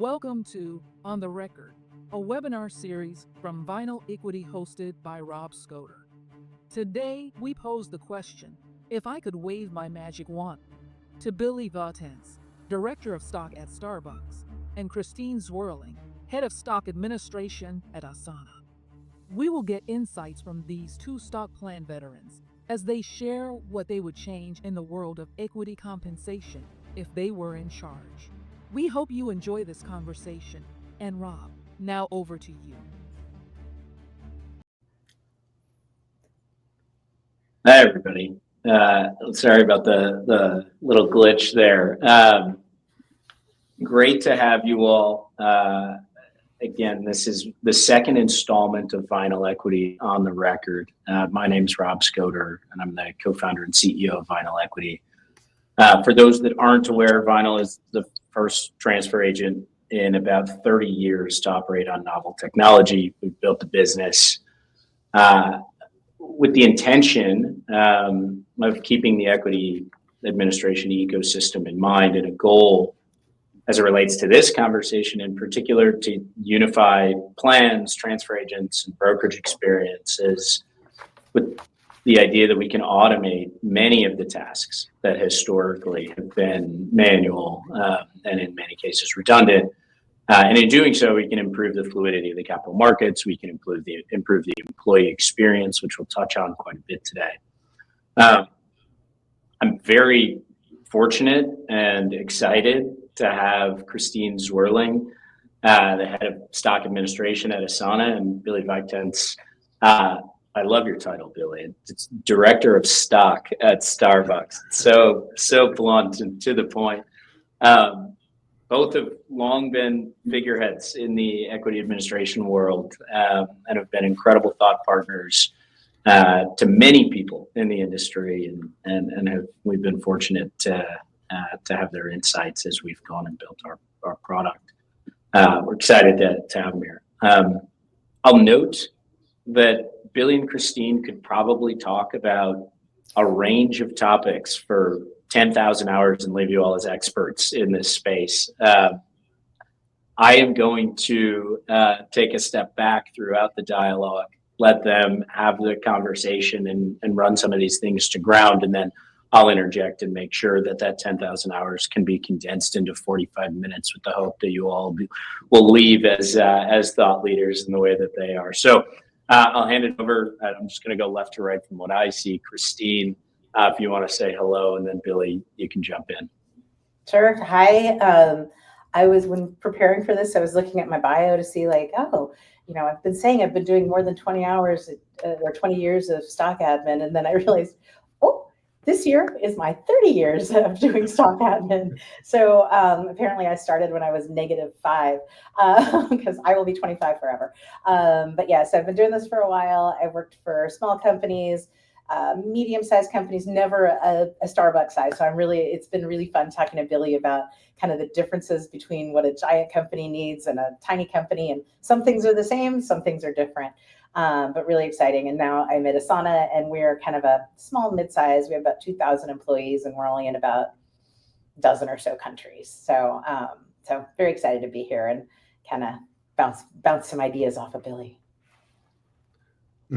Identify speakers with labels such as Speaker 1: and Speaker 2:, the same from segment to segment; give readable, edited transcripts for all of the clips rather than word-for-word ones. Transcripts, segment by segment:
Speaker 1: Welcome to On the Record, a webinar series from Vinyl Equity hosted by Rob Schoder. Today, we pose the question, if I could wave my magic wand, to Billy Vitense, Director of Stock at Starbucks, and Christine Zwerling, Head of Stock Administration at Asana. We will get insights from these two stock plan veterans as they share what they would change in the world of equity compensation if they were in charge. We hope you enjoy this conversation. And Rob, now over to you.
Speaker 2: Hi, everybody. Sorry about the little glitch there. Great to have you all. Again, this is the second installment of Vinyl Equity on the Record. My name's Rob Schoder, and I'm the co-founder and CEO of Vinyl Equity. For those that aren't aware, Vinyl is the first transfer agent in about 30 years to operate on novel technology. We've built the business with the intention of keeping the equity administration ecosystem in mind, and a goal as it relates to this conversation in particular to unify plans, transfer agents, and brokerage experiences with the idea that we can automate many of the tasks that historically have been manual and in many cases redundant. And in doing so, we can improve the fluidity of the capital markets. We can improve the employee experience, which we'll touch on quite a bit today. I'm very fortunate and excited to have Christine Zwerling, the head of stock administration at Asana, and Billy Vitense. I love your title, Billy. It's director of stock at Starbucks. So blunt and to the point. Both have long been figureheads in the equity administration world and have been incredible thought partners to many people in the industry, and we've been fortunate to have their insights as we've gone and built our product. We're excited to have them here. I'll note that Billy and Christine could probably talk about a range of topics for 10,000 hours and leave you all as experts in this space. I am going to take a step back throughout the dialogue, let them have the conversation and run some of these things to ground, and then I'll interject and make sure that 10,000 hours can be condensed into 45 minutes with the hope that you all will leave as thought leaders in the way that they are. So I'll hand it over. I'm just going to go left to right from what I see. Christine, if you want to say hello, and then Billy, you can jump in.
Speaker 3: Sure. Hi. When preparing for this, I was looking at my bio to see I've been saying I've been doing more than 20 hours or 20 years of stock admin. And then I realized, this year is my 30 years of doing stock admin. So apparently I started when I was -5 because I will be 25 forever. But yeah, so I've been doing this for a while. I've worked for small companies, medium-sized companies, never a Starbucks size. So it's been really fun talking to Billy about kind of the differences between what a giant company needs and a tiny company. And some things are the same, some things are different. But really exciting. And now I'm at Asana, and we're kind of a small mid-size. We have about 2,000 employees, and we're only in about a dozen or so countries. So very excited to be here and kind of bounce some ideas off of Billy.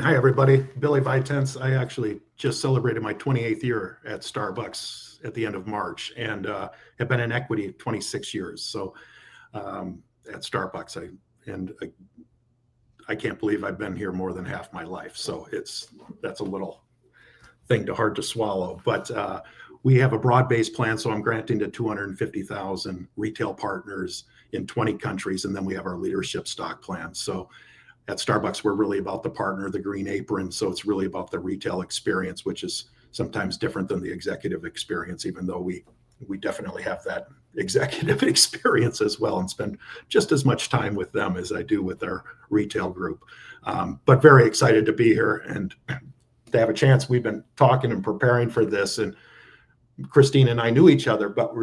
Speaker 4: Hi, everybody. Billy Vitense. I actually just celebrated my 28th year at Starbucks at the end of March, and have been in equity 26 years. So at Starbucks, I can't believe I've been here more than half my life. So that's a little thing hard to swallow. But we have a broad-based plan, so I'm granting to 250,000 retail partners in 20 countries, and then we have our leadership stock plan. So at Starbucks, we're really about the partner, the green apron. So it's really about the retail experience, which is sometimes different than the executive experience, even though we definitely have that executive experience as well and spend just as much time with them as I do with our retail group. But very excited to be here and to have a chance. We've been talking and preparing for this, and Christine and I knew each other, but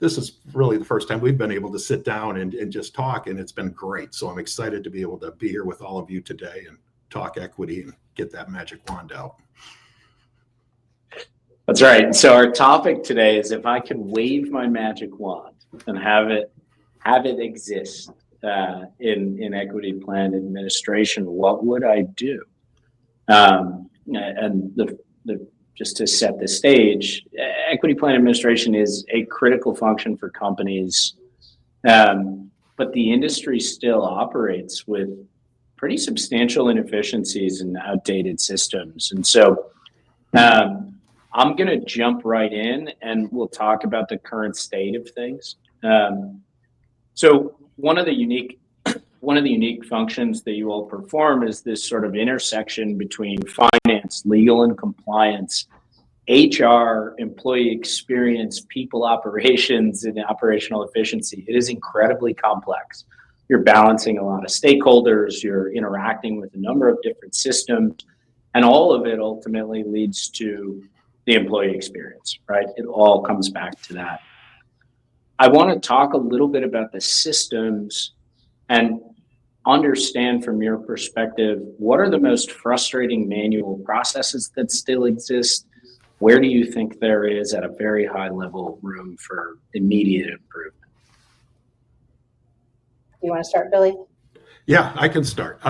Speaker 4: this is really the first time we've been able to sit down and just talk, and it's been great. So I'm excited to be able to be here with all of you today and talk equity and get that magic wand out.
Speaker 2: That's right. So our topic today is if I could wave my magic wand and have have it exist in equity plan administration, what would I do? And just to set the stage, equity plan administration is a critical function for companies, but the industry still operates with pretty substantial inefficiencies and outdated systems. And so I'm going to jump right in and we'll talk about the current state of things. So one of the unique functions that you all perform is this sort of intersection between finance, legal and compliance, HR, employee experience, people operations, and operational efficiency. It is incredibly complex. You're balancing a lot of stakeholders, you're interacting with a number of different systems, and all of it ultimately leads to the employee experience, right? It all comes back to that. I want to talk a little bit about the systems and understand from your perspective, what are the most frustrating manual processes that still exist? Where do you think there is at a very high level room for immediate improvement?
Speaker 3: You want to start, Billy?
Speaker 4: Yeah, I can start.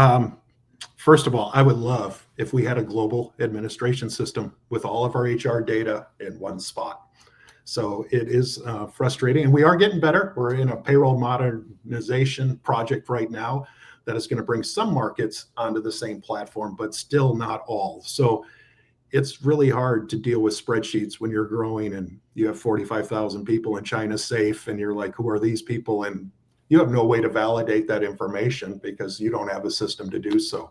Speaker 4: First of all, I would love if we had a global administration system with all of our HR data in one spot. So it is frustrating, and we are getting better. We're in a payroll modernization project right now that is going to bring some markets onto the same platform, but still not all. So it's really hard to deal with spreadsheets when you're growing and you have 45,000 people in China safe, and you're like, who are these people? And you have no way to validate that information because you don't have a system to do so.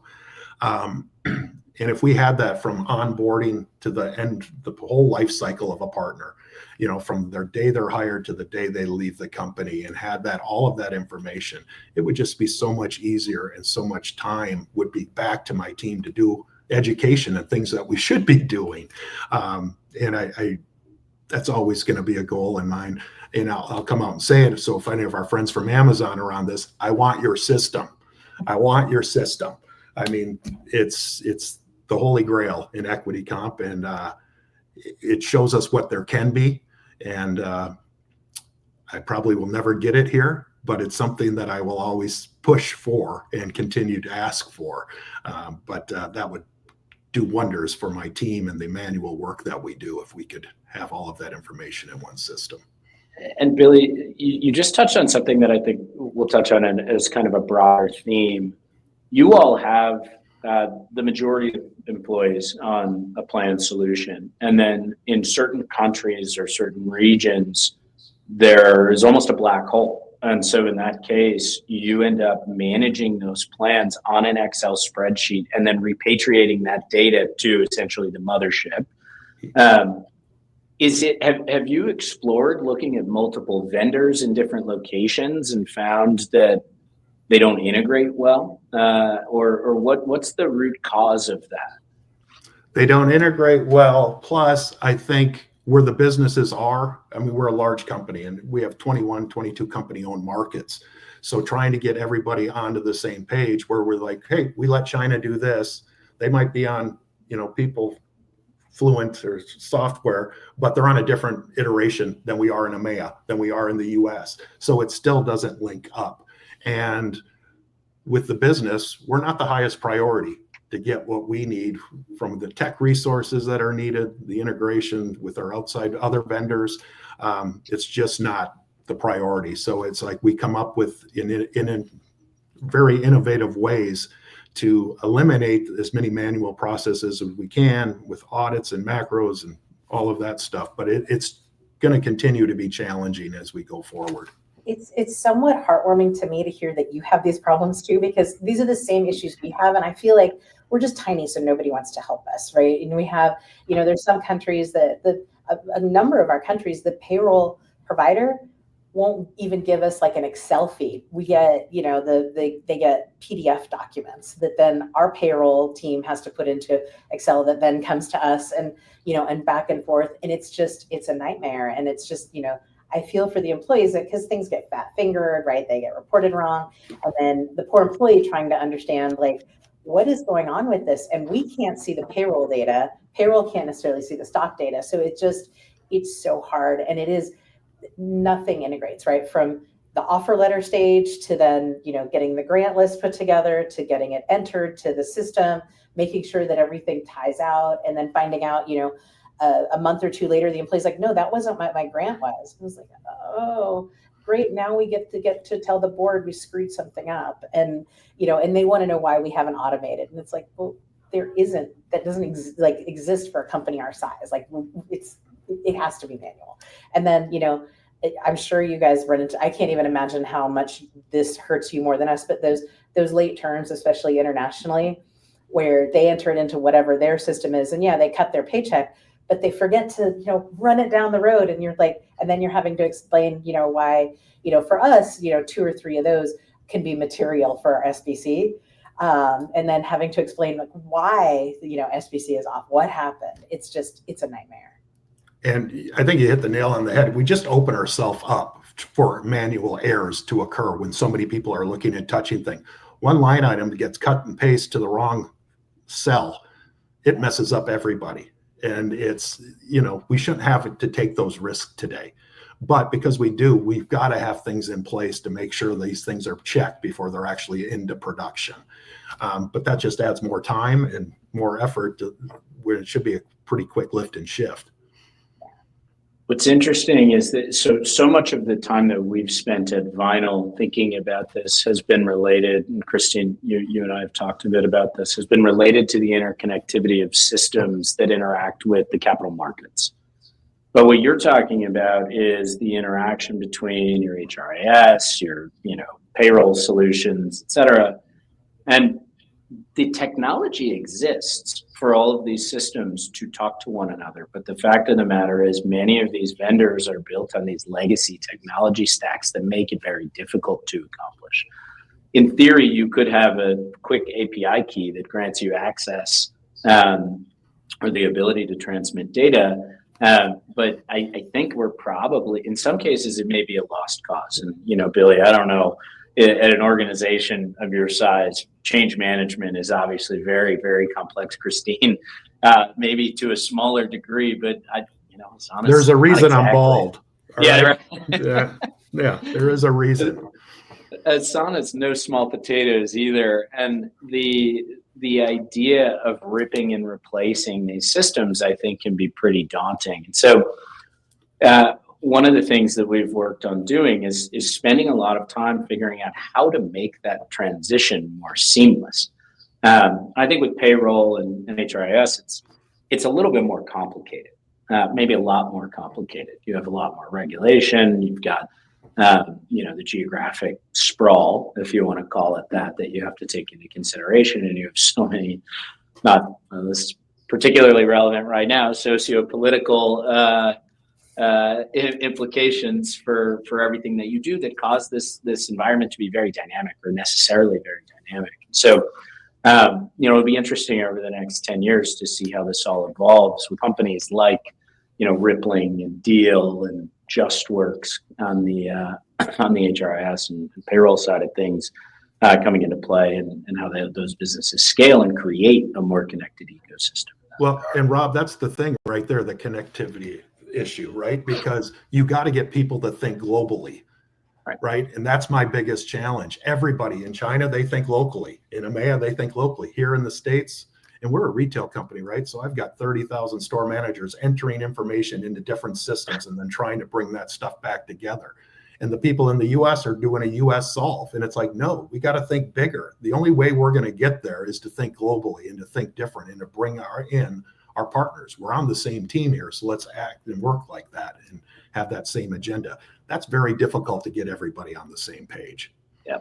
Speaker 4: And if we had that from onboarding to the end, the whole life cycle of a partner, you know, from their day they're hired to the day they leave the company, and had that, all of that information, it would just be so much easier, and so much time would be back to my team to do education and things that we should be doing. And I that's always going to be a goal in mine. And I'll come out and say it. So if any of our friends from Amazon are on this, I want your system. I want your system. I mean, it's the holy grail in equity comp, and it shows us what there can be. And I probably will never get it here, but it's something that I will always push for and continue to ask for. But that would do wonders for my team and the manual work that we do if we could have all of that information in one system.
Speaker 2: And Billy, you just touched on something that I think we'll touch on as kind of a broader theme. You all have the majority of employees on a planned solution. And then in certain countries or certain regions, there is almost a black hole. And so in that case, you end up managing those plans on an Excel spreadsheet and then repatriating that data to essentially the mothership. Have you explored looking at multiple vendors in different locations and found that they don't integrate well? Or what's the root cause of that?
Speaker 4: They don't integrate well. Plus, I think where the businesses are, I mean, we're a large company and we have 21, 22 company-owned markets. So trying to get everybody onto the same page where we're like, hey, we let China do this. They might be on, you know, people Fluent or software, but they're on a different iteration than we are in EMEA, than we are in the US. So it still doesn't link up. And with the business, we're not the highest priority to get what we need from the tech resources that are needed, the integration with our outside other vendors. It's just not the priority. So it's like we come up with in very innovative ways to eliminate as many manual processes as we can with audits and macros and all of that stuff. But it's going to continue to be challenging as we go forward.
Speaker 3: It's somewhat heartwarming to me to hear that you have these problems too, because these are the same issues we have. And I feel like we're just tiny, so nobody wants to help us, right? And we have, you know, there's some countries that a number of our countries, the payroll provider won't even give us like an Excel feed. We get, you know, they get PDF documents that then our payroll team has to put into Excel that then comes to us, and, you know, and back and forth. And it's a nightmare. And it's just, you know, I feel for the employees because things get fat fingered, right? They get reported wrong. And then the poor employee trying to understand, like, what is going on with this? And we can't see the payroll data. Payroll can't necessarily see the stock data. So it's so hard. And it is, nothing integrates, right? From the offer letter stage to then, getting the grant list put together, to getting it entered to the system, making sure that everything ties out, and then finding out, a month or two later, the employee's like, no, that wasn't what my grant was. I was like, oh, great. Now we get to tell the board we screwed something up. And, and they want to know why we haven't automated. And it's like, well, that doesn't exist for a company our size. Like it has to be manual. And then, I'm sure you guys run into, I can't even imagine how much this hurts you more than us, but those late terms, especially internationally, where they enter it into whatever their system is. And yeah, they cut their paycheck, but they forget to, run it down the road. And you're like, and then you're having to explain, why, for us, 2 or 3 of those can be material for our SBC. And then having to explain like why, SBC is off, what happened. It's a nightmare.
Speaker 4: And I think you hit the nail on the head. We just open ourselves up for manual errors to occur when so many people are looking and touching things. One line item gets cut and pasted to the wrong cell. It messes up everybody. And it's, we shouldn't have to take those risks today. But because we do, we've got to have things in place to make sure these things are checked before they're actually into production. But that just adds more time and more effort where it should be a pretty quick lift and shift.
Speaker 2: What's interesting is that so much of the time that we've spent at Vinyl thinking about this has been related, and Christine, you and I have talked a bit about this, has been related to the interconnectivity of systems that interact with the capital markets. But what you're talking about is the interaction between your HRIS, your payroll solutions, et cetera. And the technology exists for all of these systems to talk to one another. But the fact of the matter is many of these vendors are built on these legacy technology stacks that make it very difficult to accomplish. In theory, you could have a quick API key that grants you access or the ability to transmit data. But I think we're probably, in some cases, it may be a lost cause. And, Billy, I don't know, at an organization of your size, change management is obviously very, very complex. Christine, maybe to a smaller degree, but
Speaker 4: there's a reason I'm bald.
Speaker 2: Yeah, right?
Speaker 4: yeah, there is a reason.
Speaker 2: Asana's no small potatoes either, and the idea of ripping and replacing these systems, I think, can be pretty daunting. And so, one of the things that we've worked on doing is spending a lot of time figuring out how to make that transition more seamless. I think with payroll and HRIS, it's a little bit more complicated, maybe a lot more complicated. You have a lot more regulation. You've got, the geographic sprawl, if you want to call it that you have to take into consideration. And you have so many, this is particularly relevant right now, socio-political implications for everything that you do that cause this environment to be very dynamic, or necessarily very dynamic. So, it'll be interesting over the next 10 years to see how this all evolves with companies like, Rippling and Deal and JustWorks on the HRIS and payroll side of things coming into play, and how those businesses scale and create a more connected ecosystem.
Speaker 4: Well, and Rob, that's the thing right there, the connectivity issue, right? Because you got to get people to think globally, right? And that's my biggest challenge. Everybody in China, they think locally. In EMEA, they think locally. Here in the States, and we're a retail company, right? So I've got 30,000 store managers entering information into different systems and then trying to bring that stuff back together. And the people in the US are doing a US solve. And it's like, no, we got to think bigger. The only way we're going to get there is to think globally and to think different and to bring our partners. We're on the same team here, so let's act and work like that and have that same agenda. That's very difficult to get everybody on the same page.
Speaker 2: Yeah.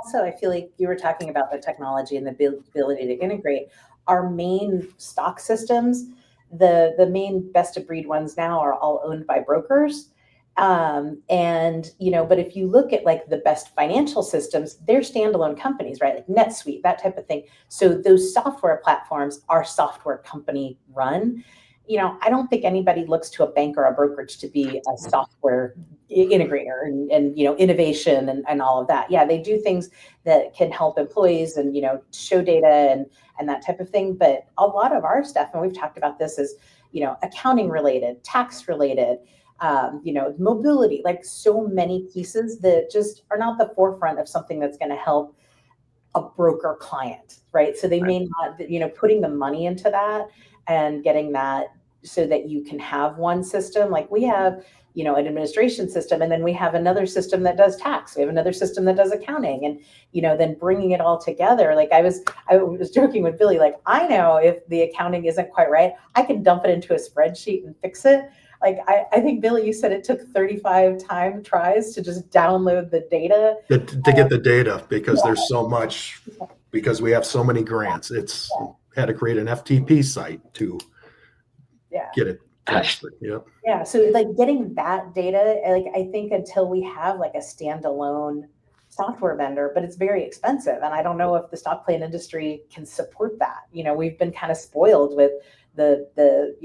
Speaker 3: Also, I feel like you were talking about the technology and the ability to integrate. Our main stock systems, the main best of breed ones now are all owned by brokers. But if you look at like the best financial systems, they're standalone companies, right? Like NetSuite, that type of thing. So those software platforms are software company run. I don't think anybody looks to a bank or a brokerage to be a software integrator and innovation and all of that. Yeah, they do things that can help employees and, show data and that type of thing. But a lot of our stuff, and we've talked about this, is, accounting related, tax related, mobility, like so many pieces that just are not the forefront of something that's going to help a broker client, right? So they may not, putting the money into that and getting that so that you can have one system. Like we have, an administration system, and then we have another system that does tax. We have another system that does accounting, and, then bringing it all together. Like I was joking with Billy, like, I know if the accounting isn't quite right, I can dump it into a spreadsheet and fix it. Like I think, Billy, you said it took 35 tries to just download the data.
Speaker 4: To get the data, because there's so much, because we have so many grants. It's had to create an FTP site to get it tested. Yep.
Speaker 3: Yeah. So like getting that data, like I think until we have like a standalone software vendor, but it's very expensive. And I don't know if the stock plan industry can support that. We've been kind of spoiled with the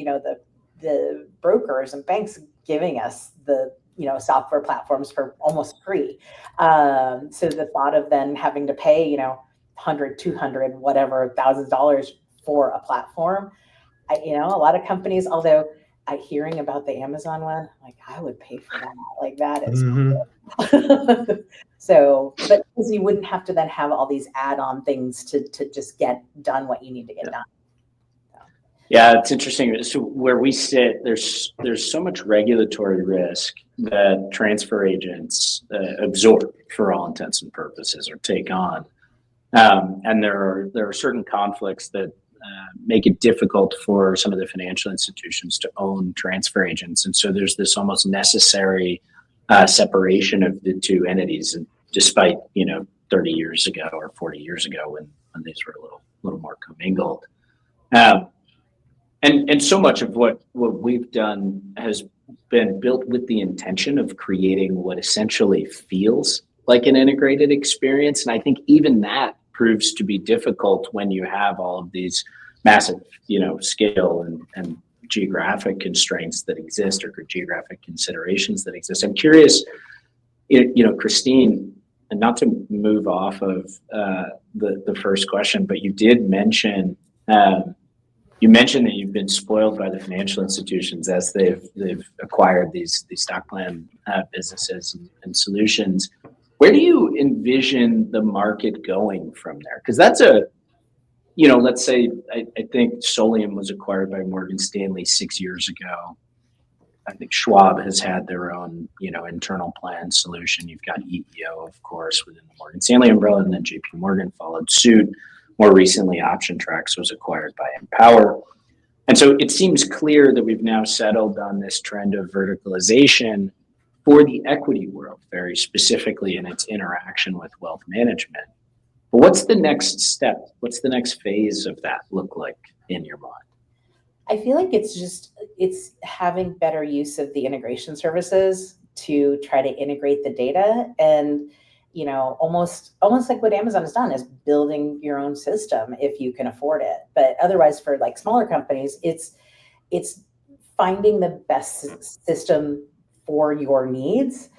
Speaker 3: brokers and banks giving us the software platforms for almost free. So the thought of then having to pay 100, 200, whatever, $1,000 for a platform, a lot of companies, although hearing about the Amazon one, like I would pay for that. Like that is cool. So, but because you wouldn't have to then have all these add-on things to just get done what you need to get done.
Speaker 2: Yeah, it's interesting. So where we sit, there's so much regulatory risk that transfer agents absorb for all intents and purposes or take on, and there are certain conflicts that make it difficult for some of the financial institutions to own transfer agents, and so there's this almost necessary separation of the two entities. And despite 30 years ago or 40 years ago when these were a little more commingled. And so much of what we've done has been built with the intention of creating what essentially feels like an integrated experience. And I think even that proves to be difficult when you have all of these massive, scale and geographic constraints that exist, or geographic considerations that exist. I'm curious, Christine, and not to move off of the first question, but you did mention you mentioned that you've been spoiled by the financial institutions as they've acquired these stock plan businesses and solutions. Where do you envision the market going from there? Because that's let's say I think Solium was acquired by Morgan Stanley 6 years ago. I think Schwab has had their own, internal plan solution. You've got EEO, of course, within the Morgan Stanley umbrella, and then JP Morgan followed suit. More recently, OptionTrax was acquired by Empower. And so it seems clear that we've now settled on this trend of verticalization for the equity world, very specifically in its interaction with wealth management. But what's the next step? What's the next phase of that look like in your mind?
Speaker 3: I feel like it's having better use of the integration services to try to integrate the data, and almost like what Amazon has done is building your own system if you can afford it. But otherwise, for like smaller companies, it's finding the best system for your needs,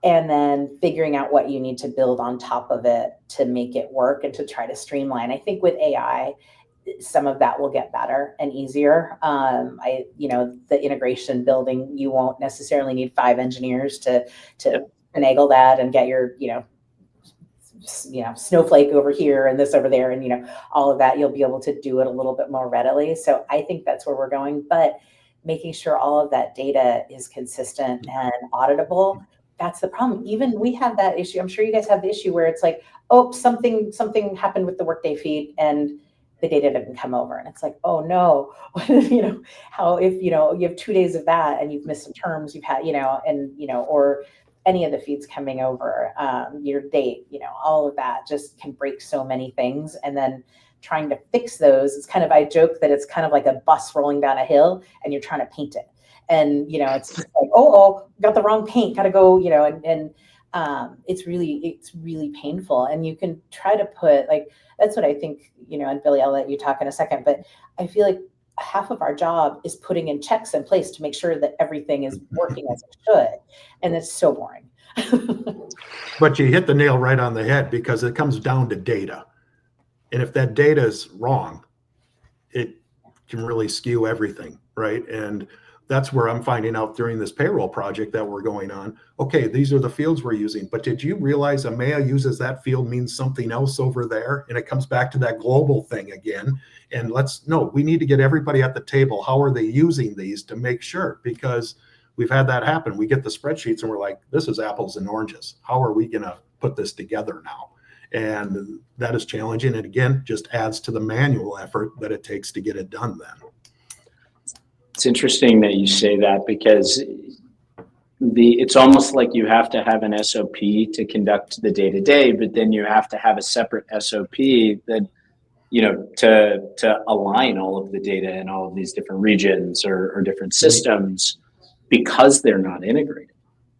Speaker 3: and then figuring out what you need to build on top of it to make it work and to try to streamline. I think with AI, some of that will get better and easier. The integration building, you won't necessarily need 5 engineers to finagle that and get your, snowflake over here and this over there, and all of that. You'll be able to do it a little bit more readily. So I think that's where we're going, but making sure all of that data is consistent and auditable. That's the problem. Even we have that issue. I'm sure you guys have the issue where it's like, oh, something happened with the Workday feed and the data didn't come over. And it's like, oh no, how if, you have 2 days of that and you've missed some terms you've had, or any of the feeds coming over, your date, all of that just can break so many things. And then trying to fix those, it's kind of, I joke that it's kind of like a bus rolling down a hill and you're trying to paint it. And, it's just like, oh, got the wrong paint, got to go, and it's really painful. And you can try to put that's what I think, and Billy, I'll let you talk in a second, but I feel like half of our job is putting in checks in place to make sure that everything is working as it should. And it's so boring.
Speaker 4: But you hit the nail right on the head, because it comes down to data. And if that data is wrong, it can really skew everything, right? And that's where I'm finding out during this payroll project that we're going on. Okay, these are the fields we're using, but did you realize EMEA uses that field means something else over there? And it comes back to that global thing again. And we need to get everybody at the table. How are they using these to make sure? Because we've had that happen. We get the spreadsheets and we're like, this is apples and oranges. How are we going to put this together now? And that is challenging. And again, just adds to the manual effort that it takes to get it done then.
Speaker 2: It's interesting that you say that, because it's almost like you have to have an SOP to conduct the day-to-day, but then you have to have a separate SOP that, to align all of the data in all of these different regions or different systems, because they're not integrated.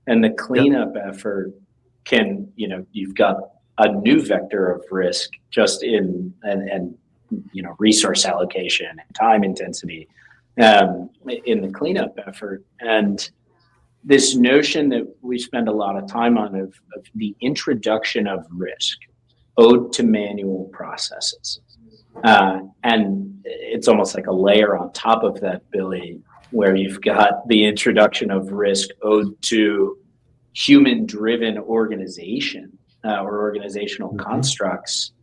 Speaker 2: And the cleanup effort can, you've got a new vector of risk just in and resource allocation and time intensity in the cleanup effort. And this notion that we spend a lot of time on of the introduction of risk owed to manual processes. And it's almost like a layer on top of that, Billy, where you've got the introduction of risk owed to human-driven organization or organizational constructs.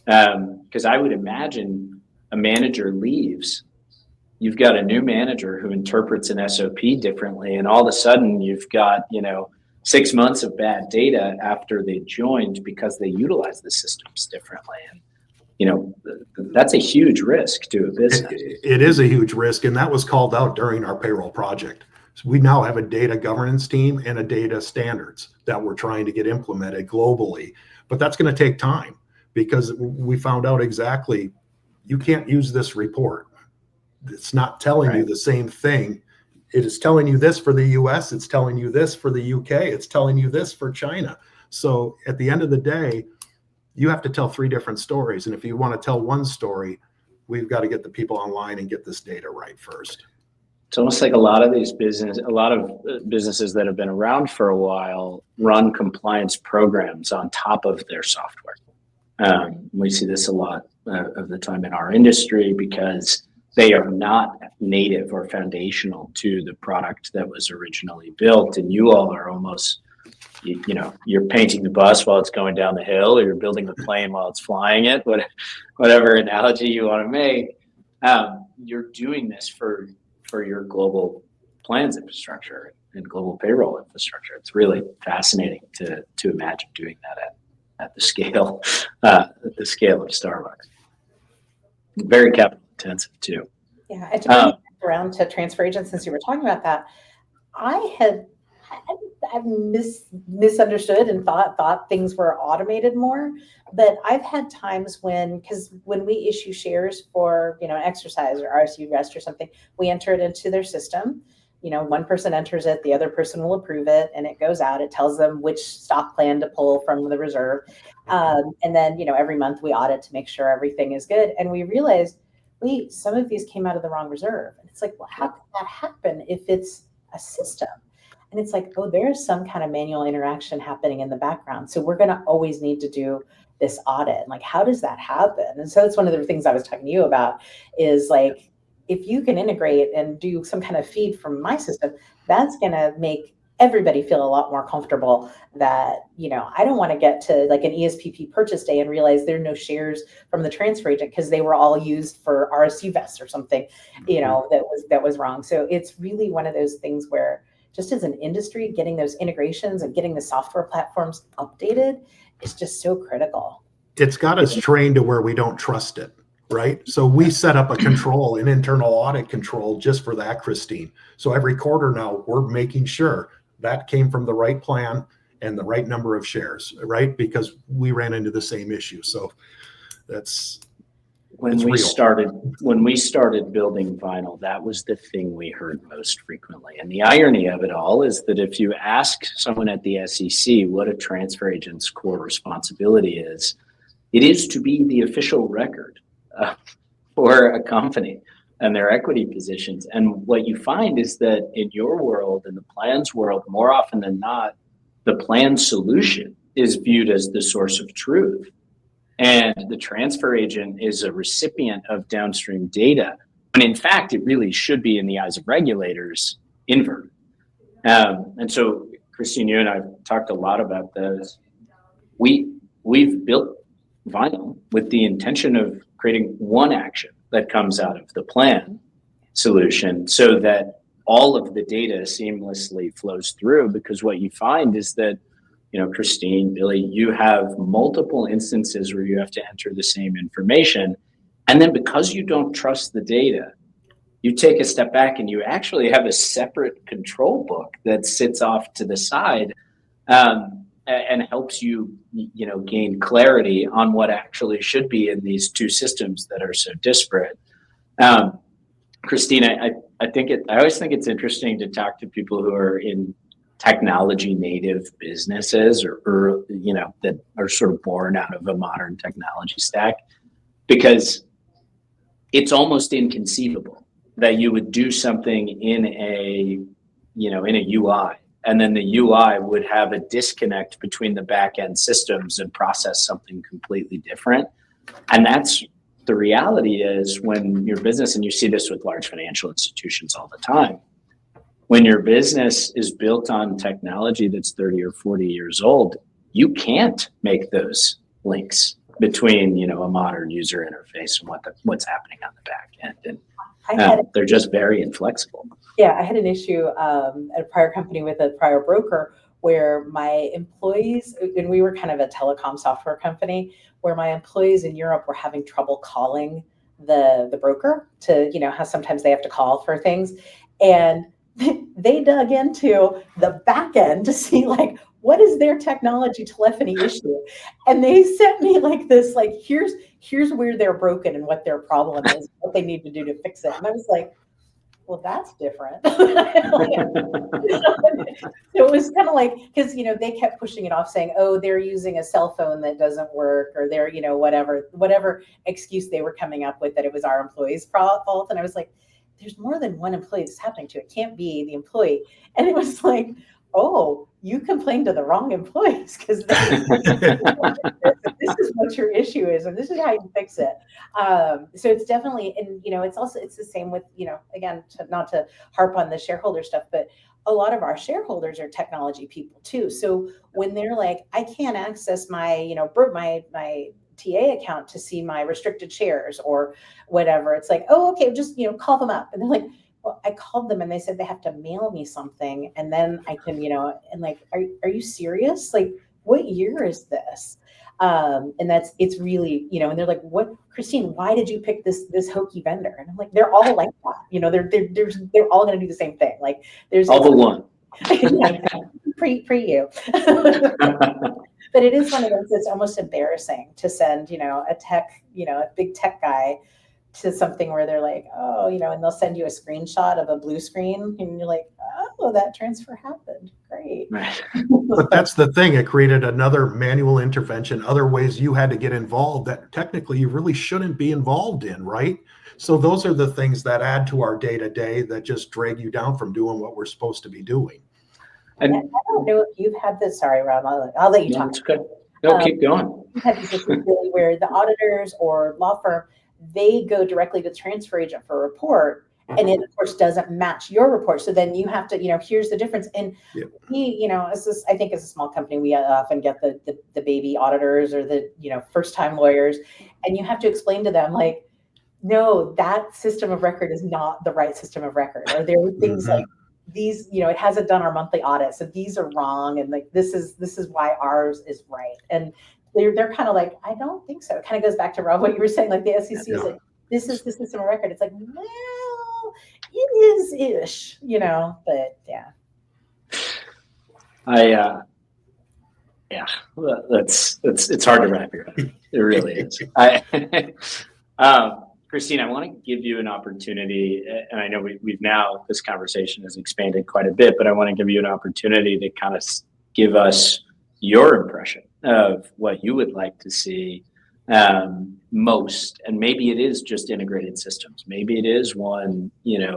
Speaker 2: Because I would imagine a manager leaves, you've got a new manager who interprets an SOP differently, and all of a sudden you've got 6 months of bad data after they joined because they utilize the systems differently. And that's a huge risk to a business.
Speaker 4: It is a huge risk, and that was called out during our payroll project. So we now have a data governance team and a data standards that we're trying to get implemented globally, but that's going to take time, because we found out exactly you can't use this report. It's not telling you the same thing. It is telling you this for the US, it's telling you this for the UK, it's telling you this for China. So at the end of the day, you have to tell 3 different stories. And if you want to tell one story, we've got to get the people online and get this data right first.
Speaker 2: It's almost like a lot of businesses that have been around for a while run compliance programs on top of their software. We see this a lot of the time in our industry, because they are not native or foundational to the product that was originally built. And you all are almost, you're painting the bus while it's going down the hill, or you're building the plane while it's flying it, whatever analogy you want to make. You're doing this for your global plans infrastructure and global payroll infrastructure. It's really fascinating to imagine doing that at the scale of Starbucks. Very capital intensive too.
Speaker 3: Yeah, and to bring it around to transfer agents, since you were talking about that, I've misunderstood and thought things were automated more. But I've had times because when we issue shares for an exercise or RSU vest or something, we enter it into their system. One person enters it, the other person will approve it, and it goes out. It tells them which stock plan to pull from the reserve, and then every month we audit to make sure everything is good. And we realized some of these came out of the wrong reserve, and it's like, well, how could that happen if it's a system? And it's like, oh, there's some kind of manual interaction happening in the background. So we're going to always need to do this audit. Like, how does that happen? And so it's one of the things I was talking to you about is like, if you can integrate and do some kind of feed from my system, that's going to make everybody feel a lot more comfortable that, I don't want to get to like an ESPP purchase day and realize there are no shares from the transfer agent because they were all used for RSU vests or something, that was wrong. So it's really one of those things where just as an industry, getting those integrations and getting the software platforms updated is just so critical.
Speaker 4: It's got us trained to where we don't trust it, right? So we set up an internal audit control just for that, Christine. So every quarter now, we're making sure that came from the right plan and the right number of shares, right? Because we ran into the same issue. So when we started building Vinyl, that was the thing we heard most frequently. And the irony of it all is that if you ask someone at the SEC what a transfer agent's core responsibility is, it is to be the official record for a company and their equity positions. And what you find is that in your world, in the plans world, more often than not, the plan solution is viewed as the source of truth. And the transfer agent is a recipient of downstream data. And in fact, it really should be, in the eyes of regulators,
Speaker 2: invert. And so, Christine, you and I have talked a lot about this. We've built Vinyl with the intention of creating one action that comes out of the plan solution so that all of the data seamlessly flows through, because what you find is that, Christine, Billy, you have multiple instances where you have to enter the same information. And then because you don't trust the data, you take a step back and you actually have a separate control book that sits off to the side and helps you, gain clarity on what actually should be in these two systems that are so disparate. Christine, I always think it's interesting to talk to people who are in technology native businesses or that are sort of born out of a modern technology stack, because it's almost inconceivable that you would do something in a UI, and then the UI would have a disconnect between the back end systems and process something completely different. And that's the reality is when your business, and you see this with large financial institutions all the time, when your business is built on technology that's 30 or 40 years old, you can't make those links between, a modern user interface and what's happening on the back end. And they're just very inflexible.
Speaker 3: Yeah, I had an issue at a prior company with a prior broker where my employees, and we were kind of a telecom software company, where my employees in Europe were having trouble calling the broker to, how sometimes they have to call for things. And they dug into the back end to see what is their technology telephony issue. And they sent me this, here's where they're broken and what their problem is, what they need to do to fix it. And I was like, well, that's different. So it was kind of because, they kept pushing it off saying, oh, they're using a cell phone that doesn't work, or they're, whatever excuse they were coming up with, that it was our employee's fault. And I was like, there's more than one employee this is happening to. It can't be the employee. And it was like, oh, you complained to the wrong employees, because this is what your issue is, and this is how you fix it. So it's definitely, and it's the same with, again, not to harp on the shareholder stuff, but a lot of our shareholders are technology people too. So when they're like, I can't access my, my TA account to see my restricted shares or whatever, it's like, oh, okay, just, call them up. And they're like, well, I called them and they said they have to mail me something, and then I can, and are you serious? What year is this? And it's really, and they're like, what, Christine, why did you pick this hokey vendor? And I'm like, they're all like that, they're all going to do the same thing. There's
Speaker 2: all but one.
Speaker 3: pre you. But it is one of those that's almost embarrassing to send, a big tech guy to something where they're like, oh, and they'll send you a screenshot of a blue screen, and you're like, oh, that transfer happened. Great.
Speaker 2: Right.
Speaker 4: But that's the thing. It created another manual intervention, other ways you had to get involved that technically you really shouldn't be involved in, right? So those are the things that add to our day-to-day that just drag you down from doing what we're supposed to be doing.
Speaker 3: And I don't know if you've had this. Sorry, Rob, I'll let you talk.
Speaker 2: That's good. No, keep going.
Speaker 3: You've had this issue really where the auditors or law firm, they go directly to the transfer agent for a report, and it of course doesn't match your report. So then you have to, here's the difference. And we, I think as a small company, we often get the baby auditors or the, first time lawyers, and you have to explain to them no, that system of record is not the right system of record. Or there are things like these, it hasn't done our monthly audit, so these are wrong, and this is why ours is right. And they're kind of like, I don't think so. It kind of goes back to Rob, what you were saying, the SEC is like, this is the system of record. It's like, well, it is ish, but yeah.
Speaker 2: It's hard to wrap your head. It really is. Christine, I want to give you an opportunity, and I know we've now, this conversation has expanded quite a bit, but I want to give you an opportunity to kind of give us your impression of what you would like to see most. And maybe it is just integrated systems. Maybe it is one,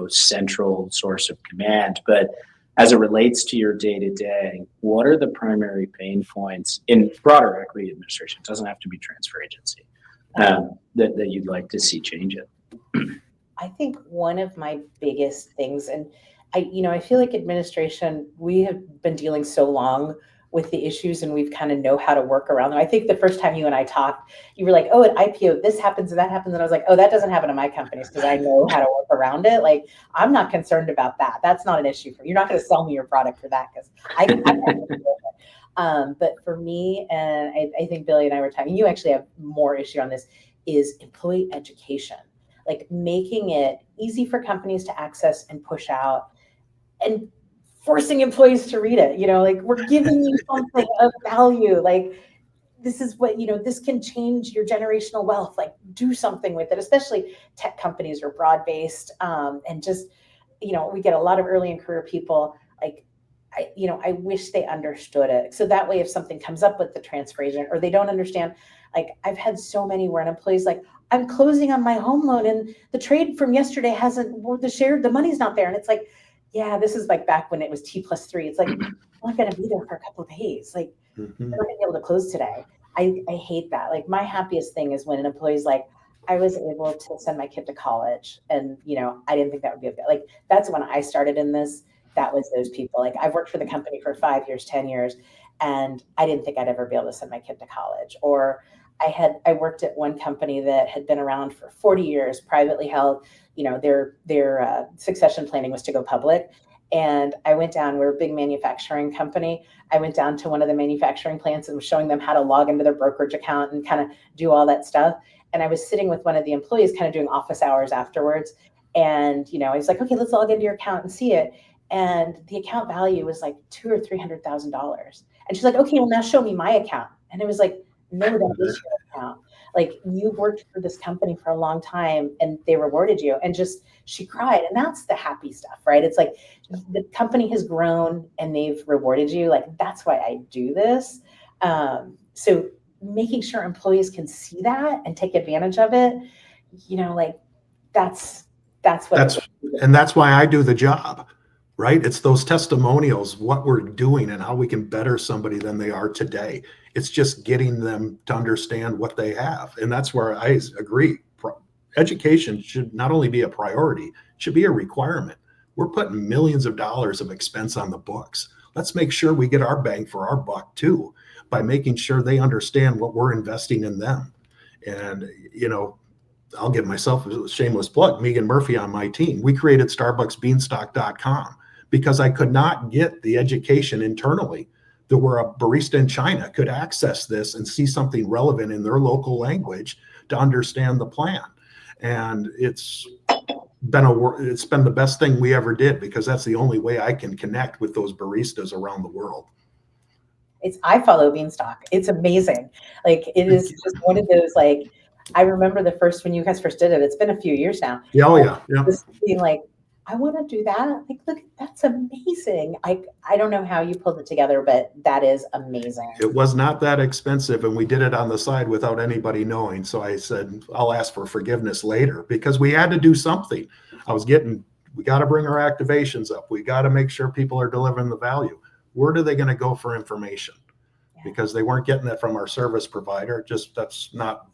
Speaker 2: central source of command, but as it relates to your day-to-day, what are the primary pain points in broader equity administration? It doesn't have to be transfer agency. That you'd like to see change it?
Speaker 3: I think one of my biggest things, and I feel like administration, we have been dealing so long with the issues and we've kind of know how to work around them. I think the first time you and I talked, you were like, oh, at IPO, this happens and that happens. And I was like, oh, that doesn't happen in my companies because I know how to work around it. Like, I'm not concerned about that. That's not an issue for you. You're not going to sell me your product for that because I can't deal with it. But for me, and I think Billy and I were talking, you actually have more issue on this, is employee education. Like making it easy for companies to access and push out and forcing employees to read it, like we're giving you something of value. Like this is what, this can change your generational wealth. Like do something with it, especially tech companies are broad-based. And just, we get a lot of early in career people. Like, I wish they understood it. So that way, if something comes up with the transfer agent or they don't understand, like I've had so many where an employee's like, I'm closing on my home loan and the trade from yesterday the money's not there. And it's like, yeah, this is like back when it was T+3. It's like, I'm not going to be there for a couple of days. Like, we're not going to be able to close today. I hate that. Like, my happiest thing is when an employee's like, I was able to send my kid to college. And, I didn't think that would be okay. Like, that's when I started in this. That was those people. Like, I've worked for the company for 5 years, 10 years, and I didn't think I'd ever be able to send my kid to college. Or I worked at one company that had been around for 40 years, privately held. Their succession planning was to go public. And I went down, we're a big manufacturing company. I went down to one of the manufacturing plants and was showing them how to log into their brokerage account and kind of do all that stuff. And I was sitting with one of the employees kind of doing office hours afterwards. And, I was like, okay, let's log into your account and see it. And the account value was like $200,000 or $300,000. And she's like, okay, well now show me my account. And it was like, no, that is your account. Like you've worked for this company for a long time and they rewarded you. And she cried. And that's the happy stuff, right? It's like the company has grown and they've rewarded you. Like, that's why I do this. So making sure employees can see that and take advantage of it, like that's
Speaker 4: why I do the job, right? It's those testimonials, what we're doing and how we can better somebody than they are today. It's just getting them to understand what they have. And that's where I agree. Education should not only be a priority, it should be a requirement. We're putting millions of dollars of expense on the books. Let's make sure we get our bang for our buck too, by making sure they understand what we're investing in them. And, I'll give myself a shameless plug, Megan Murphy on my team. We created StarbucksBeanstalk.com because I could not get the education internally that where a barista in China could access this and see something relevant in their local language to understand the plan. And it's been the best thing we ever did because that's the only way I can connect with those baristas around the world.
Speaker 3: I follow Beanstalk. It's amazing. Like it is just one of those, like, I remember when you guys first did it, it's been a few years now.
Speaker 4: Oh yeah.
Speaker 3: Just being like, I want to do that. Like, look, that's amazing. I don't know how you pulled it together, but that is amazing.
Speaker 4: It was not that expensive and we did it on the side without anybody knowing. So I said, I'll ask for forgiveness later because we had to do something. We got to bring our activations up. We got to make sure people are delivering the value. Where are they going to go for information? Because they weren't getting that from our service provider. That's not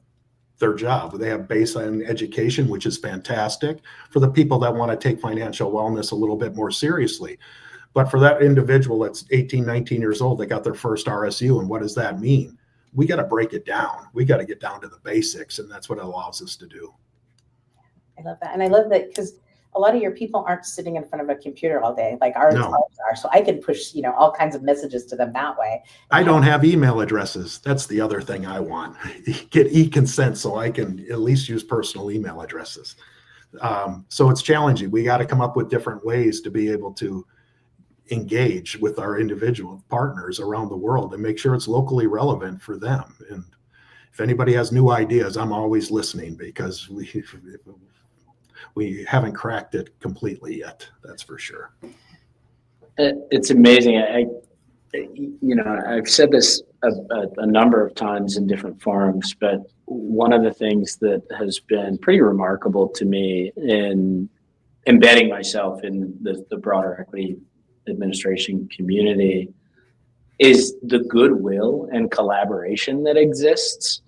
Speaker 4: their job. They have baseline education, which is fantastic for the people that want to take financial wellness a little bit more seriously. But for that individual that's 18, 19 years old, they got their first RSU. And what does that mean? We got to break it down. We got to get down to the basics. And that's what it allows us to do.
Speaker 3: I love that. And I love that because a lot of your people aren't sitting in front of a computer all day like ours are. So I can push, all kinds of messages to them that way.
Speaker 4: I don't have email addresses. That's the other thing I want. Get e-consent so I can at least use personal email addresses. So it's challenging. We got to come up with different ways to be able to engage with our individual partners around the world and make sure it's locally relevant for them. And if anybody has new ideas, I'm always listening because we haven't cracked it completely yet. That's for sure.
Speaker 2: It's amazing. I've said this a number of times in different forums, but one of the things that has been pretty remarkable to me in embedding myself in the broader equity administration community is the goodwill and collaboration that exists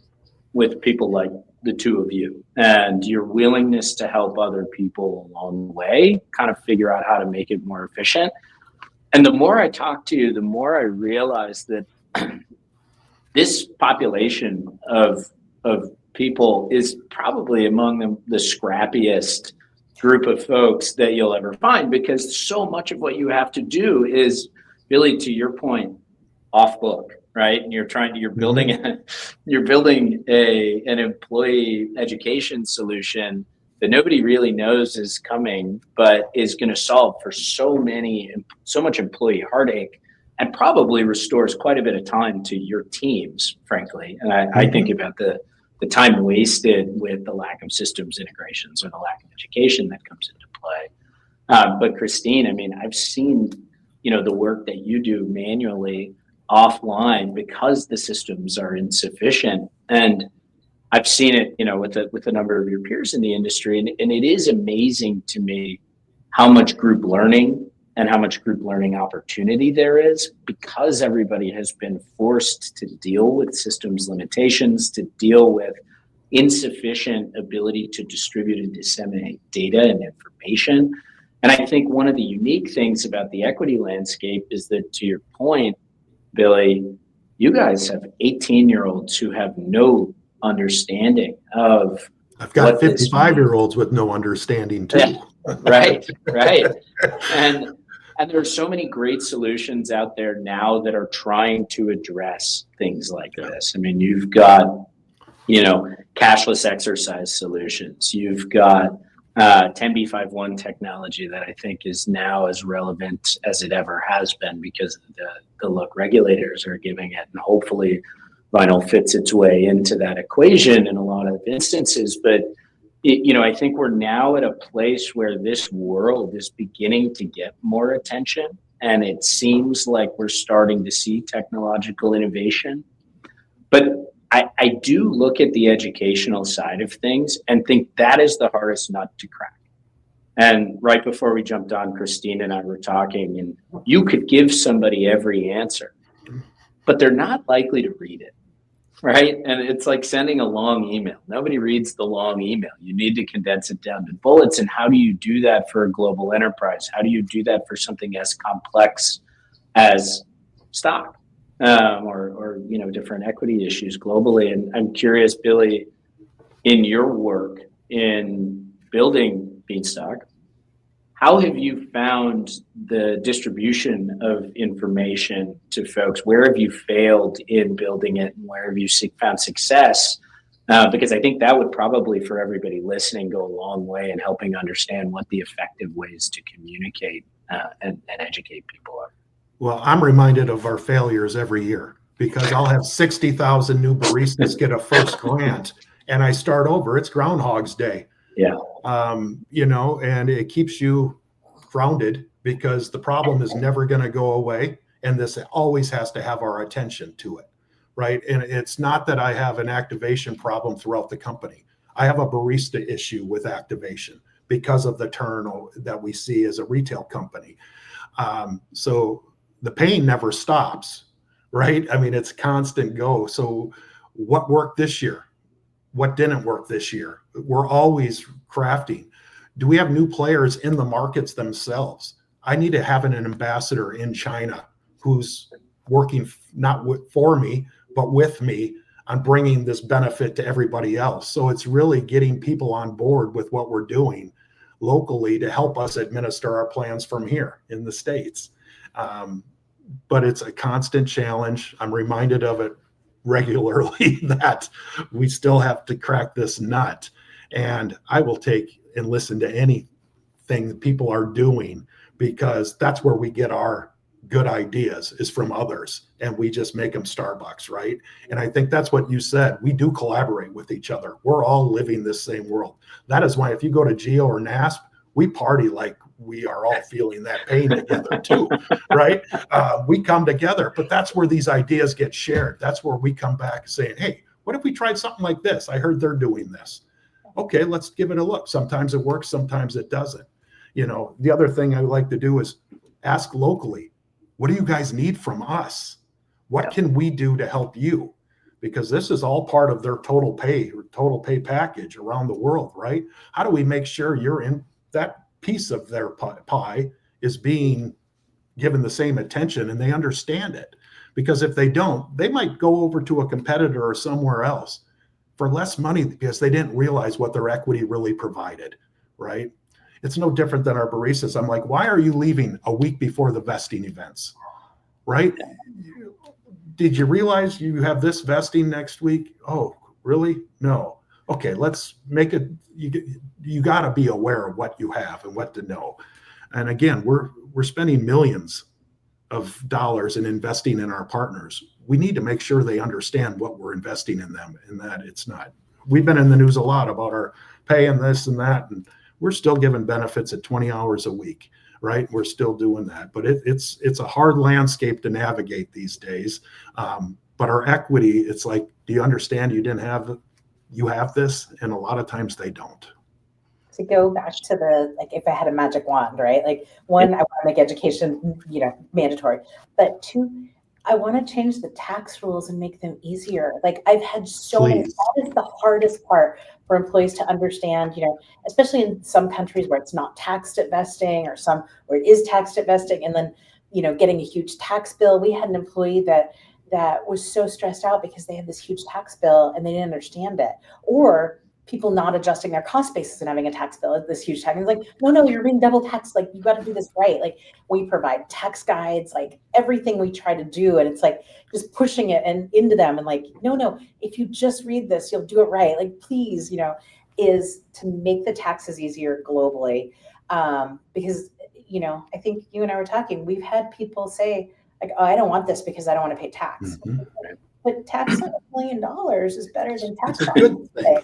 Speaker 2: with people like the two of you and your willingness to help other people along the way, kind of figure out how to make it more efficient. And the more I talk to you, the more I realize that this population of people is probably among the scrappiest group of folks that you'll ever find, because so much of what you have to do is, Billy, to your point, off book, right? And you're building an employee education solution that nobody really knows is coming, but is going to solve for so much employee heartache, and probably restores quite a bit of time to your teams, frankly. And I think about the time wasted with the lack of systems integrations or the lack of education that comes into play. But Christine, I mean, I've seen, the work that you do manually offline because the systems are insufficient. And I've seen it, with a number of your peers in the industry. And it is amazing to me how much group learning and how much group learning opportunity there is, because everybody has been forced to deal with systems limitations, to deal with insufficient ability to distribute and disseminate data and information. And I think one of the unique things about the equity landscape is that, to your point, Billy, you guys have 18-year-olds who have no understanding of.
Speaker 4: I've got 55-year-olds with no understanding too.
Speaker 2: Yeah, right. And there are so many great solutions out there now that are trying to address things like this. I mean, you've got, cashless exercise solutions. You've got 10b5-1 technology that I think is now as relevant as it ever has been, because the look regulators are giving it, and hopefully vinyl fits its way into that equation in a lot of instances. But I think we're now at a place where this world is beginning to get more attention, and it seems like we're starting to see technological innovation. But I do look at the educational side of things and think that is the hardest nut to crack. And right before we jumped on, Christine and I were talking, and you could give somebody every answer, but they're not likely to read it. Right. And it's like sending a long email. Nobody reads the long email. You need to condense it down to bullets. And how do you do that for a global enterprise? How do you do that for something as complex as stock or different equity issues globally? And I'm curious, Billy, in your work in building Beanstalk, how have you found the distribution of information to folks? Where have you failed in building it, and where have you found success? Because I think that would probably, for everybody listening, go a long way in helping understand what the effective ways to communicate and educate people are.
Speaker 4: Well, I'm reminded of our failures every year, because I'll have 60,000 new baristas get a first grant, and I start over. It's Groundhog's Day.
Speaker 2: Yeah.
Speaker 4: And it keeps you grounded, because the problem is never going to go away. And this always has to have our attention to it. Right. And it's not that I have an activation problem throughout the company. I have a barista issue with activation because of the turn that we see as a retail company. So the pain never stops. Right. I mean, it's constant go. So what worked this year? What didn't work this year? We're always crafting. Do we have new players in the markets themselves? I need to have an ambassador in China who's working not for me, but with me on bringing this benefit to everybody else. So it's really getting people on board with what we're doing locally to help us administer our plans from here in the States. But it's a constant challenge. I'm reminded of it regularly that we still have to crack this nut. And I will take and listen to anything that people are doing, because that's where we get our good ideas, is from others, and we just make them Starbucks, right? And I think that's what you said. We do collaborate with each other. We're all living this same world. That is why if you go to Geo or NASP, we party like we are all feeling that pain together too, right? We come together, but that's where these ideas get shared. That's where we come back saying, hey, what if we tried something like this? I heard they're doing this. Okay, let's give it a look. Sometimes it works, sometimes it doesn't. The other thing I would like to do is ask locally, what do you guys need from us? What can we do to help you? because this is all part of their total pay package around the world, right? How do we make sure you're in that piece of their pie is being given the same attention and they understand it? Because if they don't, they might go over to a competitor or somewhere else for less money because they didn't realize what their equity really provided, right? It's no different than our baristas. I'm like, why are you leaving a week before the vesting events, right? Did you realize you have this vesting next week? Oh, really? No. Okay, let's make it. You got to be aware of what you have and what to know. And again, we're spending millions of dollars in investing in our partners. We need to make sure they understand what we're investing in them, and that it's not. We've been in the news a lot about our pay and this and that, and we're still giving benefits at 20 hours a week, right? We're still doing that, but it's a hard landscape to navigate these days. But our equity, it's like, do you understand you have this? And a lot of times they don't.
Speaker 3: To go back to the, like, if I had a magic wand, right? Like, one, I want to make education, mandatory, but two, I want to change the tax rules and make them easier. Like, I've had so many, that is the hardest part for employees to understand, especially in some countries where it's not taxed at vesting, or some where it is taxed at vesting, and then, getting a huge tax bill. We had an employee that was so stressed out because they had this huge tax bill and they didn't understand it. Or people not adjusting their cost basis and having a tax bill, this huge tax. And it's like, no, you're being double taxed. Like, you got to do this right. Like, we provide tax guides, like everything we try to do. And it's like just pushing it and into them. And like, no, if you just read this, you'll do it right. Like, please, is to make the taxes easier globally. Because, I think you and I were talking, we've had people say like, oh, I don't want this because I don't want to pay tax. Mm-hmm. But tax on $1 million is better than tax.
Speaker 4: It's a good thing.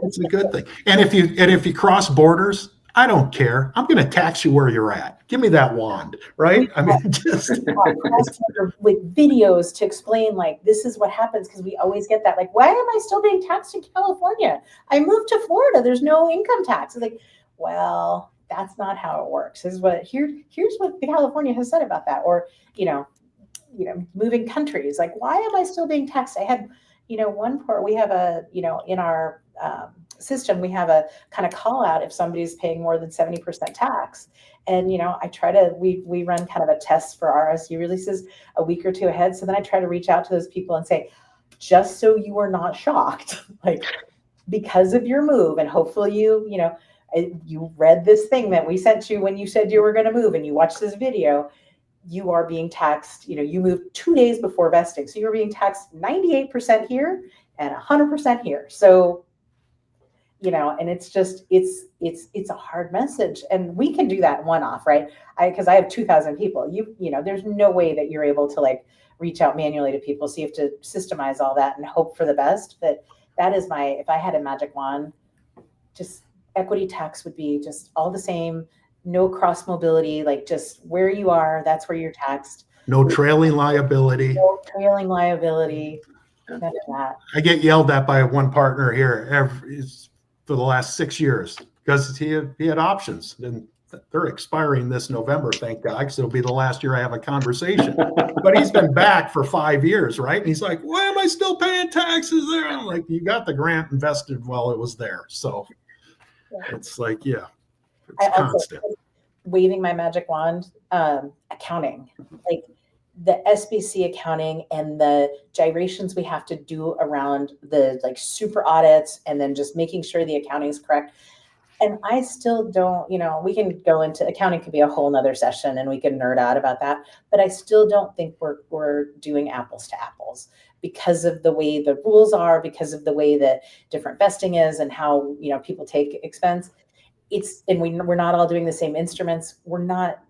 Speaker 4: It's a good thing. And if you cross borders, I don't care. I'm going to tax you where you're at. Give me that wand, right? I mean, just
Speaker 3: like videos to explain, like, this is what happens, because we always get that, like, why am I still being taxed in California? I moved to Florida. There's no income tax. It's like, well, that's not how it works. Here's what California has said about that. Or, moving countries, like, why am I still being taxed? I had, we have in our system, we have a kind of call out if somebody's paying more than 70% tax. And, we run kind of a test for RSU releases a week or two ahead. So then I try to reach out to those people and say, just so you are not shocked, like, because of your move, and hopefully you read this thing that we sent you when you said you were going to move, and you watched this video, you are being taxed, you moved 2 days before vesting. So you're being taxed 98% here and 100% here. So, and it's just, it's a hard message, and we can do that one-off, right? Because I have 2,000 people, there's no way that you're able to like reach out manually to people. So you have to systemize all that and hope for the best. But that is if I had a magic wand, just equity tax would be just all the same. No cross mobility, like just where you are, that's where you're taxed.
Speaker 4: No trailing liability.
Speaker 3: No trailing liability. None of that.
Speaker 4: I get yelled at by one partner here for the last 6 years because he had options, and they're expiring this November, thank God, because it'll be the last year I have a conversation. But he's been back for 5 years, right? And he's like, why am I still paying taxes there? I'm like, you got the grant invested while it was there. So it's like, yeah. It's constant.
Speaker 3: Waving my magic wand, accounting, like the SBC accounting and the gyrations we have to do around the like super audits, and then just making sure the accounting is correct. And I still don't, we can go into accounting, could be a whole nother session and we can nerd out about that. But I still don't think we're doing apples to apples because of the way the rules are, because of the way that different vesting is and how, people take expense. We're not all doing the same instruments.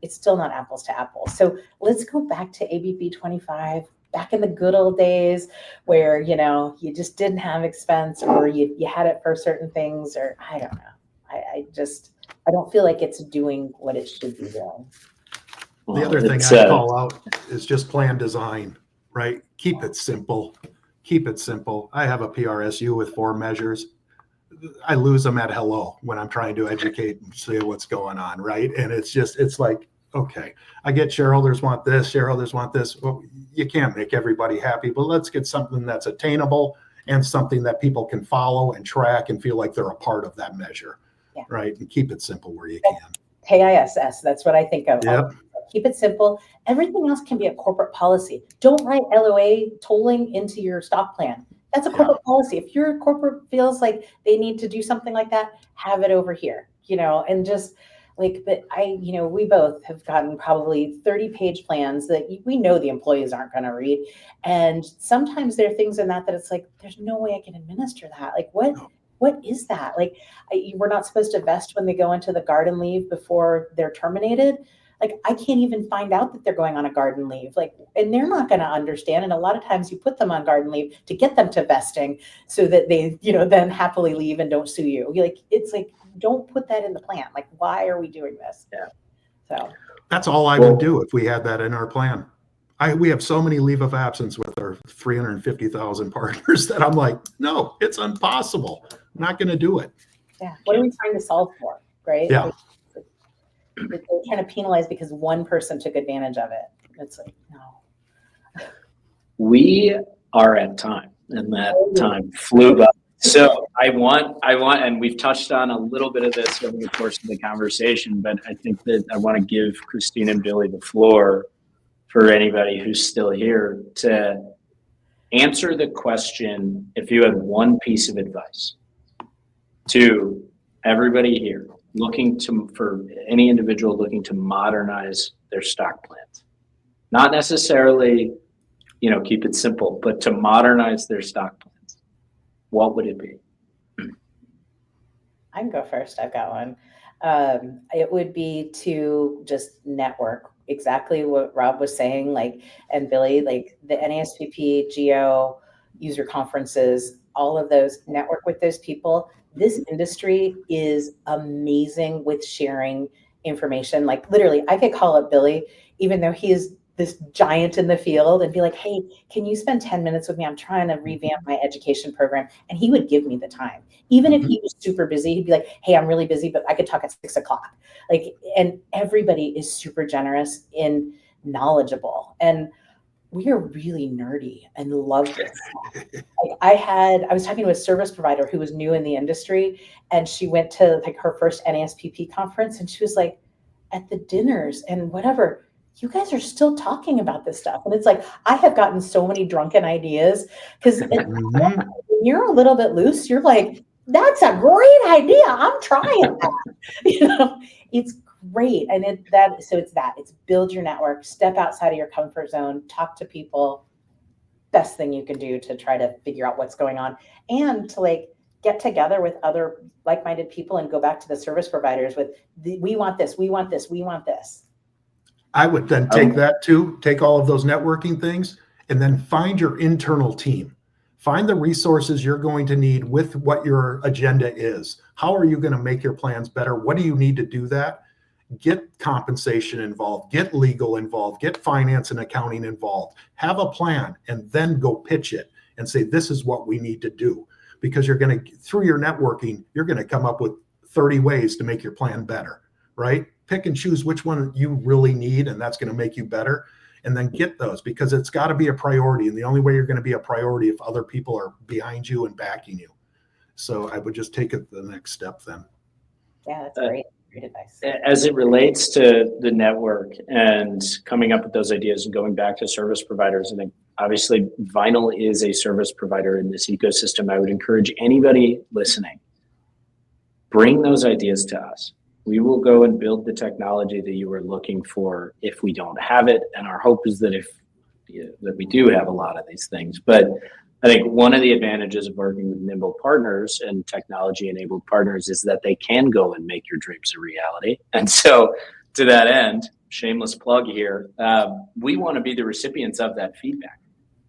Speaker 3: It's still not apples to apples. So let's go back to ABP 25, back in the good old days where, you just didn't have expense, or you had it for certain things, or I don't know. I don't feel like it's doing what it should be doing.
Speaker 4: The other thing I call out is just plan design, right? Keep it simple. Keep it simple. I have a PRSU with 4 measures. I lose them at hello when I'm trying to educate and say what's going on, right? And it's like, okay, I get shareholders want this, shareholders want this. Well, you can't make everybody happy, but let's get something that's attainable and something that people can follow and track and feel like they're a part of that measure, right? And keep it simple where you can.
Speaker 3: KISS, that's what I think of.
Speaker 4: Yep.
Speaker 3: Keep it simple. Everything else can be a corporate policy. Don't write LOA tolling into your stock plan. That's a corporate policy. If your corporate feels like they need to do something like that, have it over here, and just like, but we both have gotten probably 30-page plans that we know the employees aren't going to read. And sometimes there are things in that it's like, there's no way I can administer that. Like, what is that? Like, we're not supposed to vest when they go into the garden leave before they're terminated. Like, I can't even find out that they're going on a garden leave. Like, and they're not going to understand. And a lot of times you put them on garden leave to get them to vesting so that they, then happily leave and don't sue you. It's like, don't put that in the plan. Like, why are we doing this?
Speaker 2: Yeah.
Speaker 3: So
Speaker 4: that's all I would do if we had that in our plan. We have so many leave of absence with our 350,000 partners that I'm like, no, it's impossible. I'm not going to do it.
Speaker 3: Yeah. What are we trying to solve for? Right.
Speaker 4: Yeah.
Speaker 3: They're trying to penalize because one person took advantage of it. It's like, no.
Speaker 2: We are at time, and that time flew by. So I want, and we've touched on a little bit of this over the course of the conversation, but I think that I want to give Christine and Billy the floor for anybody who's still here to answer the question. If you had one piece of advice to everybody here for any individual looking to modernize their stock plans, not necessarily, keep it simple, but to modernize their stock plans, what would it be?
Speaker 3: I can go first. I've got one. It would be to just network, exactly what Rob was saying, and Billy, the NASPP, GEO, user conferences, all of those, network with those people. This industry is amazing with sharing information. Like, literally, I could call up Billy, even though he is this giant in the field, and be like, hey, can you spend 10 minutes with me? I'm trying to revamp my education program. And he would give me the time. Even if he was super busy, he'd be like, hey, I'm really busy, but I could talk at 6 o'clock. And everybody is super generous and knowledgeable. And we are really nerdy and love this stuff. I was talking to a service provider who was new in the industry, and she went to her first NASPP conference, and she was like, at the dinners and whatever, you guys are still talking about this stuff. And it's like, I have gotten so many drunken ideas because when you're a little bit loose, you're like, that's a great idea. I'm trying that. It's great. And it's build your network, step outside of your comfort zone, talk to people. Best thing you can do to try to figure out what's going on, and to get together with other like-minded people and go back to the service providers with, we want this, we want this, we want this.
Speaker 4: I would then take all of those networking things and then find your internal team. Find the resources you're going to need with what your agenda is. How are you going to make your plans better? What do you need to do that? Get compensation involved, get legal involved, get finance and accounting involved, have a plan, and then go pitch it and say, this is what we need to do. Because through your networking, you're going to come up with 30 ways to make your plan better, right? Pick and choose which one you really need, and that's going to make you better. And then get those, because it's got to be a priority. And the only way you're going to be a priority if other people are behind you and backing you. So I would just take it the next step then.
Speaker 3: Yeah, that's great. Great advice.
Speaker 2: As it relates to the network and coming up with those ideas and going back to service providers, I think obviously Vinyl is a service provider in this ecosystem. I would encourage anybody listening, bring those ideas to us. We will go and build the technology that you are looking for if we don't have it. And our hope is that that we do have a lot of these things. But I think one of the advantages of working with nimble partners and technology-enabled partners is that they can go and make your dreams a reality. And so to that end, shameless plug here, we want to be the recipients of that feedback.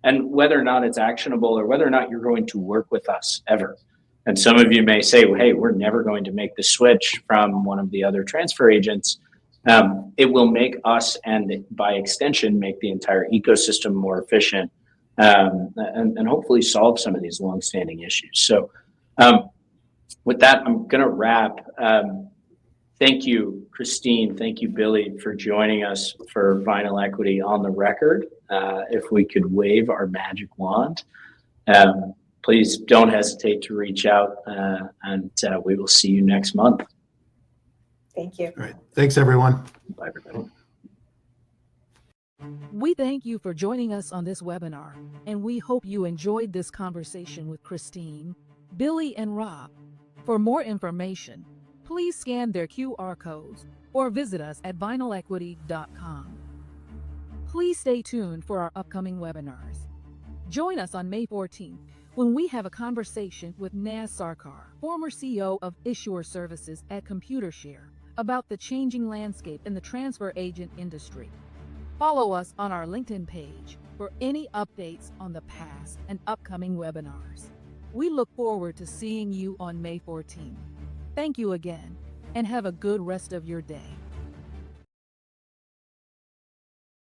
Speaker 2: And whether or not it's actionable or whether or not you're going to work with us ever. And some of you may say, well, hey, we're never going to make the switch from one of the other transfer agents. It will make us, and by extension, make the entire ecosystem more efficient, and hopefully solve some of these longstanding issues. So with that, I'm going to wrap. Thank you, Christine. Thank you, Billy, for joining us for Vinyl Equity on the Record. If we could wave our magic wand, please don't hesitate to reach out, and we will see you next month.
Speaker 3: Thank you.
Speaker 4: All right. Thanks, everyone.
Speaker 2: Bye, everybody.
Speaker 1: We thank you for joining us on this webinar, and we hope you enjoyed this conversation with Christine, Billy, and Rob. For more information, please scan their QR codes or visit us at vinylequity.com. Please stay tuned for our upcoming webinars. Join us on May 14th when we have a conversation with Naz Sarkar, former CEO of Issuer Services at ComputerShare, about the changing landscape in the transfer agent industry. Follow us on our LinkedIn page for any updates on the past and upcoming webinars. We look forward to seeing you on May 14th. Thank you again, and have a good rest of your day.